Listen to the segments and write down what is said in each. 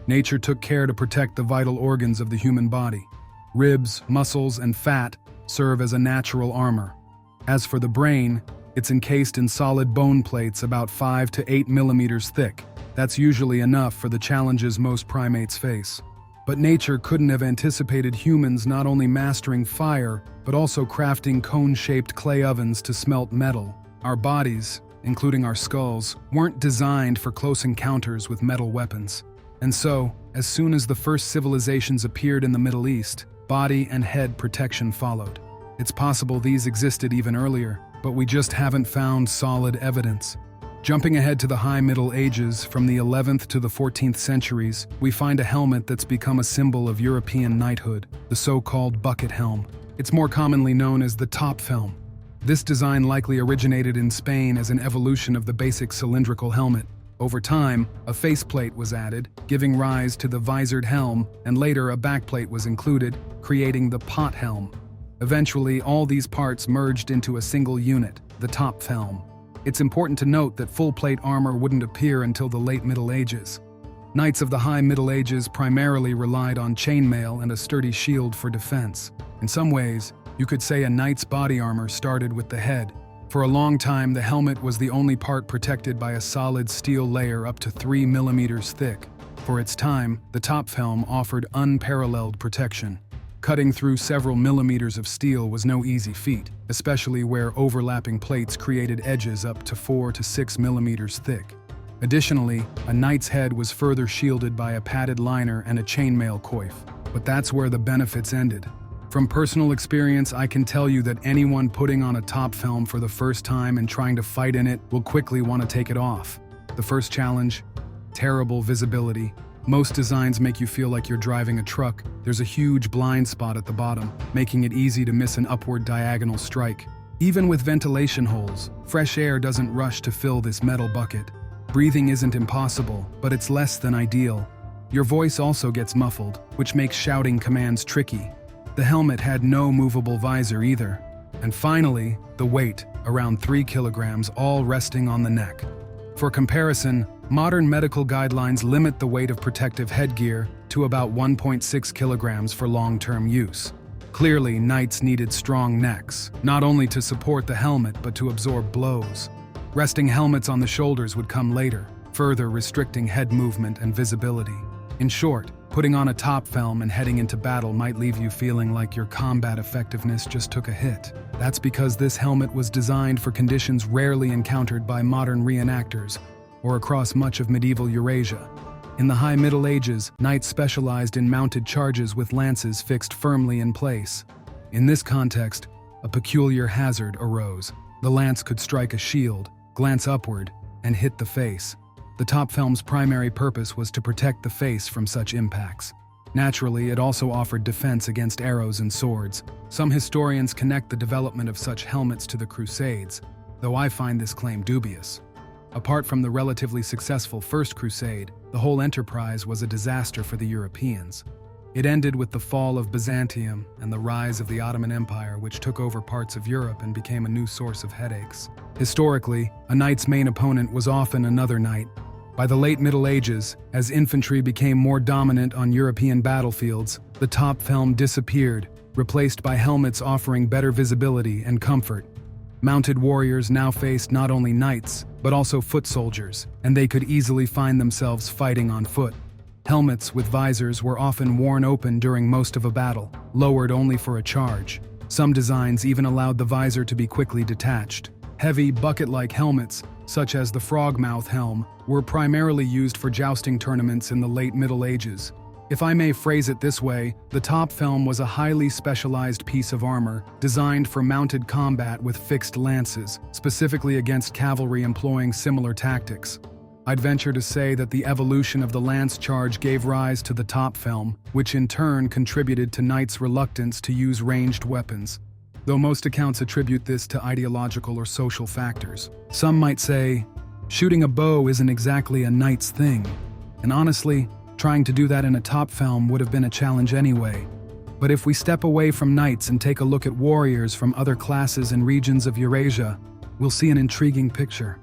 Nature took care to protect the vital organs of the human body. Ribs, muscles, and fat serve as a natural armor. As for the brain, it's encased in solid bone plates about 5 to 8 millimeters thick. That's usually enough for the challenges most primates face. But nature couldn't have anticipated humans not only mastering fire, but also crafting cone-shaped clay ovens to smelt metal. Our bodies, including our skulls, weren't designed for close encounters with metal weapons. And so, as soon as the first civilizations appeared in the Middle East, body and head protection followed. It's possible these existed even earlier, but we just haven't found solid evidence. Jumping ahead to the High Middle Ages, from the 11th to the 14th centuries, we find a helmet that's become a symbol of European knighthood, the so-called bucket helm. It's more commonly known as the topfhelm. This design likely originated in Spain as an evolution of the basic cylindrical helmet. Over time, a faceplate was added, giving rise to the visored helm, and later a backplate was included, creating the pot helm. Eventually, all these parts merged into a single unit, the topfhelm. It's important to note that full-plate armor wouldn't appear until the late Middle Ages. Knights of the High Middle Ages primarily relied on chainmail and a sturdy shield for defense. In some ways, you could say a knight's body armor started with the head. For a long time, the helmet was the only part protected by a solid steel layer up to 3 millimeters thick. For its time, the topfhelm offered unparalleled protection. Cutting through several millimeters of steel was no easy feat, especially where overlapping plates created edges up to 4 to 6 millimeters thick. Additionally, a knight's head was further shielded by a padded liner and a chainmail coif. But that's where the benefits ended. From personal experience, I can tell you that anyone putting on a topfhelm for the first time and trying to fight in it will quickly want to take it off. The first challenge? Terrible visibility. Most designs make you feel like you're driving a truck. There's a huge blind spot at the bottom, making it easy to miss an upward diagonal strike. Even with ventilation holes, fresh air doesn't rush to fill this metal bucket. Breathing isn't impossible, but it's less than ideal. Your voice also gets muffled, which makes shouting commands tricky. The helmet had no movable visor either. And finally, the weight, around 3 kilograms, all resting on the neck. For comparison, modern medical guidelines limit the weight of protective headgear to about 1.6 kilograms for long-term use. Clearly, knights needed strong necks, not only to support the helmet but to absorb blows. Resting helmets on the shoulders would come later, further restricting head movement and visibility. In short, putting on a topfhelm and heading into battle might leave you feeling like your combat effectiveness just took a hit. That's because this helmet was designed for conditions rarely encountered by modern reenactors, or across much of medieval Eurasia. In the High Middle Ages, knights specialized in mounted charges with lances fixed firmly in place. In this context, a peculiar hazard arose. The lance could strike a shield, glance upward, and hit the face. The topfhelm's primary purpose was to protect the face from such impacts. Naturally, it also offered defense against arrows and swords. Some historians connect the development of such helmets to the Crusades, though I find this claim dubious. Apart from the relatively successful First Crusade, the whole enterprise was a disaster for the Europeans. It ended with the fall of Byzantium and the rise of the Ottoman Empire, which took over parts of Europe and became a new source of headaches. Historically, a knight's main opponent was often another knight. By the late Middle Ages, as infantry became more dominant on European battlefields, the topfhelm disappeared, replaced by helmets offering better visibility and comfort. Mounted warriors now faced not only knights, but also foot soldiers, and they could easily find themselves fighting on foot. Helmets with visors were often worn open during most of a battle, lowered only for a charge. Some designs even allowed the visor to be quickly detached. Heavy, bucket-like helmets, such as the frogmouth helm, were primarily used for jousting tournaments in the late Middle Ages. If I may phrase it this way, the topfhelm was a highly specialized piece of armor designed for mounted combat with fixed lances, specifically against cavalry employing similar tactics. I'd venture to say that the evolution of the lance charge gave rise to the topfhelm, which in turn contributed to knights' reluctance to use ranged weapons. Though most accounts attribute this to ideological or social factors. Some might say, shooting a bow isn't exactly a knight's thing. And honestly, trying to do that in a topfhelm would have been a challenge anyway. But if we step away from knights and take a look at warriors from other classes and regions of Eurasia, we'll see an intriguing picture.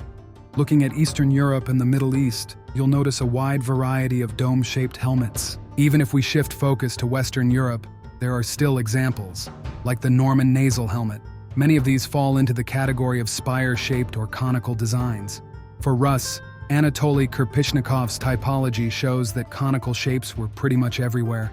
Looking at Eastern Europe and the Middle East, you'll notice a wide variety of dome-shaped helmets. Even if we shift focus to Western Europe, there are still examples, like the Norman nasal helmet. Many of these fall into the category of spire-shaped or conical designs. For Rus, Anatoly Kirpichnikov's typology shows that conical shapes were pretty much everywhere.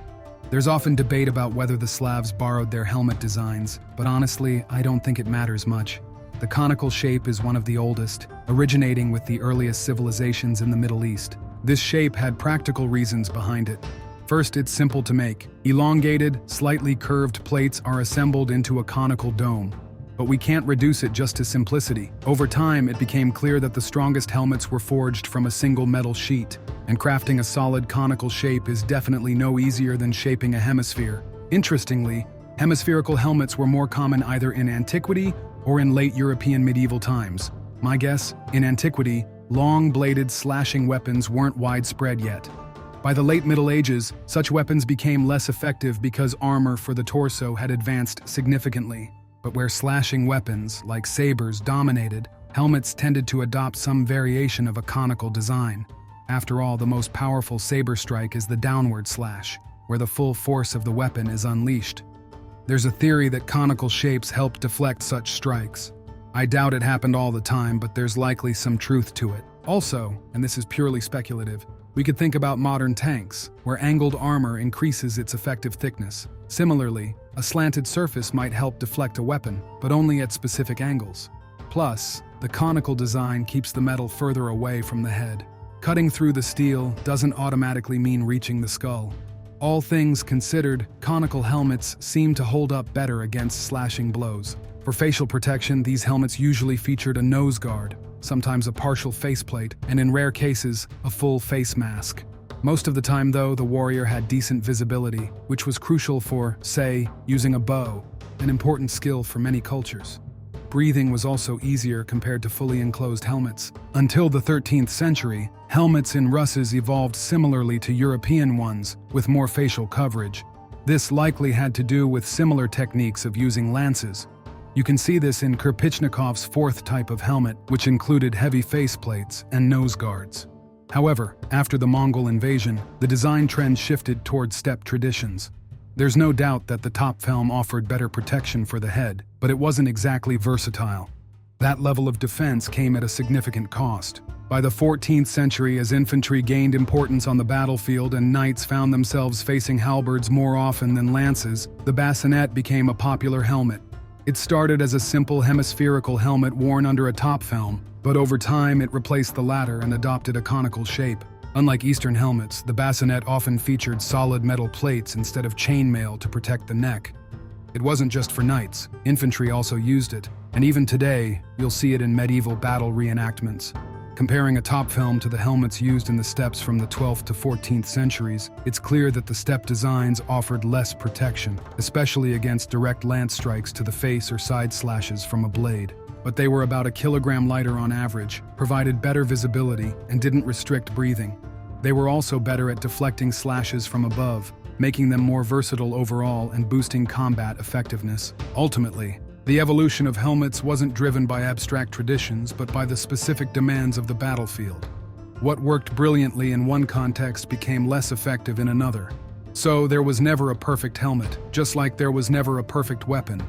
There's often debate about whether the Slavs borrowed their helmet designs, but honestly, I don't think it matters much. The conical shape is one of the oldest, originating with the earliest civilizations in the Middle East. This shape had practical reasons behind it. First, it's simple to make. Elongated, slightly curved plates are assembled into a conical dome. But we can't reduce it just to simplicity. Over time, it became clear that the strongest helmets were forged from a single metal sheet, and crafting a solid conical shape is definitely no easier than shaping a hemisphere. Interestingly, hemispherical helmets were more common either in antiquity or in late European medieval times. My guess, in antiquity, long-bladed slashing weapons weren't widespread yet. By the late Middle Ages, such weapons became less effective because armor for the torso had advanced significantly. But where slashing weapons, like sabers, dominated, helmets tended to adopt some variation of a conical design. After all, the most powerful saber strike is the downward slash, where the full force of the weapon is unleashed. There's a theory that conical shapes help deflect such strikes. I doubt it happened all the time, but there's likely some truth to it. Also, and this is purely speculative, we could think about modern tanks, where angled armor increases its effective thickness. Similarly, a slanted surface might help deflect a weapon, but only at specific angles. Plus, the conical design keeps the metal further away from the head. Cutting through the steel doesn't automatically mean reaching the skull. All things considered, conical helmets seem to hold up better against slashing blows. For facial protection, these helmets usually featured a nose guard, sometimes a partial faceplate, and in rare cases, a full face mask. Most of the time, though, the warrior had decent visibility, which was crucial for, say, using a bow, an important skill for many cultures. Breathing was also easier compared to fully enclosed helmets. Until the 13th century, helmets in Russes evolved similarly to European ones, with more facial coverage. This likely had to do with similar techniques of using lances. You can see this in Kirpichnikov's fourth type of helmet, which included heavy faceplates and nose guards. However, after the Mongol invasion, the design trend shifted toward steppe traditions. There's no doubt that the topfhelm offered better protection for the head, but it wasn't exactly versatile. That level of defense came at a significant cost. By the 14th century, as infantry gained importance on the battlefield and knights found themselves facing halberds more often than lances, the bassinet became a popular helmet. It started as a simple hemispherical helmet worn under a topfhelm, but over time it replaced the latter and adopted a conical shape. Unlike Eastern helmets, the bassinet often featured solid metal plates instead of chainmail to protect the neck. It wasn't just for knights, infantry also used it, and even today, you'll see it in medieval battle reenactments. Comparing a topfhelm to the helmets used in the steppes from the 12th to 14th centuries, it's clear that the steppe designs offered less protection, especially against direct lance strikes to the face or side slashes from a blade. But they were about a kilogram lighter on average, provided better visibility, and didn't restrict breathing. They were also better at deflecting slashes from above, making them more versatile overall and boosting combat effectiveness. Ultimately, the evolution of helmets wasn't driven by abstract traditions, but by the specific demands of the battlefield. What worked brilliantly in one context became less effective in another. So there was never a perfect helmet, just like there was never a perfect weapon.